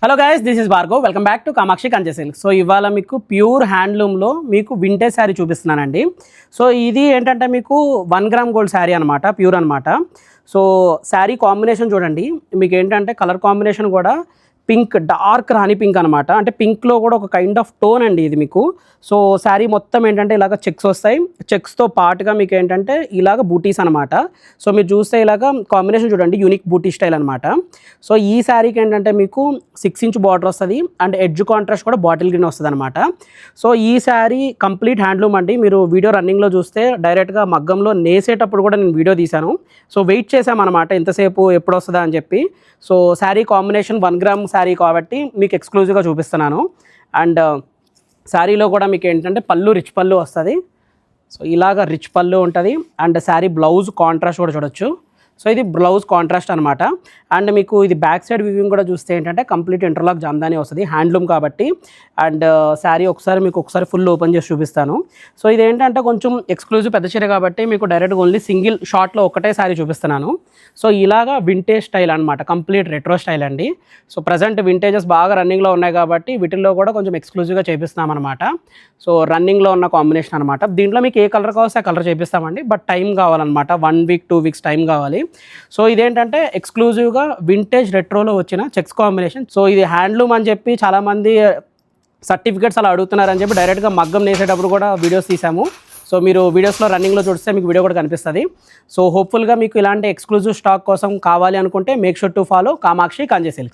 Hello guys, this is Bhargav. Welcome back to Kamakshi కంచె silk. So ఇవాళ మీకు ప్యూర్ హ్యాండ్లూమ్లో మీకు వింటేజ్ శారీ చూపిస్తున్నానండి. సో ఇది ఏంటంటే మీకు 1 గ్రామ్ గోల్డ్ శారీ అనమాట, ప్యూర్ అనమాట. సో శారీ కాంబినేషన్ చూడండి, మీకు ఏంటంటే కలర్ కాంబినేషన్ కూడా పింక్, డార్క్ రాణి పింక్ అనమాట. అంటే పింక్లో కూడా ఒక కైండ్ ఆఫ్ టోన్ అండి ఇది మీకు. సో శారీ మొత్తం ఏంటంటే ఇలాగ చెక్స్ వస్తాయి. చెక్స్తో పాటుగా మీకు ఏంటంటే ఇలాగ బూటీస్ అనమాట. సో మీరు చూస్తే ఇలాగ కాంబినేషన్ చూడండి, యూనిక్ బూటీ స్టైల్ అనమాట. సో ఈ శారీకి ఏంటంటే మీకు 6 ఇంచ్ బార్డర్ వస్తుంది అండ్ ఎడ్జ్ కాంట్రాస్ట్ కూడా బాటిల్ గ్రీన్ వస్తుంది అనమాట. సో ఈ శారీ కంప్లీట్ హ్యాండ్లూమ్ అండి. మీరు వీడియో రన్నింగ్లో చూస్తే డైరెక్ట్గా మగ్గంలో నేసేటప్పుడు కూడా నేను వీడియో తీశాను. సో వెయిట్ చేసామన్నమాట ఎంతసేపు ఎప్పుడు వస్తుందా అని చెప్పి. So sari combination 1 gram sari కాబట్టి మీకు ఎక్స్క్లూజివ్గా చూపిస్తున్నాను. అండ్ శారీలో కూడా మీకు ఏంటంటే పళ్ళు, రిచ్ పళ్ళు వస్తుంది. సో ఇలాగ రిచ్ పళ్ళు ఉంటుంది. అండ్ శారీ బ్లౌజ్ కాంట్రాస్ట్ కూడా చూడొచ్చు. సో ఇది బ్లౌజ్ కాంట్రాస్ట్ అనమాట. అండ్ మీకు ఇది బ్యాక్ సైడ్ వివింగ్ కూడా చూస్తే ఏంటంటే కంప్లీట్ ఇంటర్లాక్ జామ్దాని వస్తుంది, హ్యాండ్లూమ్ కాబట్టి. అండ్ శారీ ఒకసారి ఫుల్ ఓపెన్ చేసి చూపిస్తాను. సో ఇది ఏంటంటే కొంచెం ఎక్స్క్లూజివ్ పెద్ద చీర కాబట్టి మీకు డైరెక్ట్గా ఓన్లీ సింగిల్ షార్ట్లో ఒకటే శారీ చూపిస్తున్నాను. సో ఇలాగా వింటేజ్ స్టైల్ అనమాట, కంప్లీట్ రెట్రో స్టైల్ అండి. సో ప్రజెంట్ వింటేజెస్ బాగా రన్నింగ్లో ఉన్నాయి కాబట్టి వీటిల్లో కూడా కొంచెం ఎక్స్క్లూజివ్గా చేపిస్తున్నాం అనమాట. సో రన్నింగ్లో ఉన్న కాంబినేషన్ అనమాట. దీంట్లో మీకు ఏ కలర్ కావాల్సి ఆ కలర్ చేపిస్తామండి, బట్ టైం కావాలన్నమాట, 1 వీక్ 2 వీక్స్ టైం కావాలి. సో ఇదేంటంటే ఎక్స్క్లూజివ్గా వింటేజ్ రెట్రోలో వచ్చిన చెక్స్ కాంబినేషన్. సో ఇది హ్యాండ్లూమ్ అని చెప్పి చాలామంది సర్టిఫికేట్స్ అలా అడుగుతున్నారని చెప్పి డైరెక్ట్గా మగ్గం నేసేటప్పుడు కూడా వీడియోస్ తీసాము. సో మీరు వీడియోస్లో రన్నింగ్లో చూస్తే మీకు వీడియో కూడా కనిపిస్తుంది. సో హోప్ఫుల్గా మీకు ఇలాంటి ఎక్స్క్లూజివ్ స్టాక్ కోసం కావాలి అనుకుంటే make sure to follow Kamakshi కంచె సిల్క్.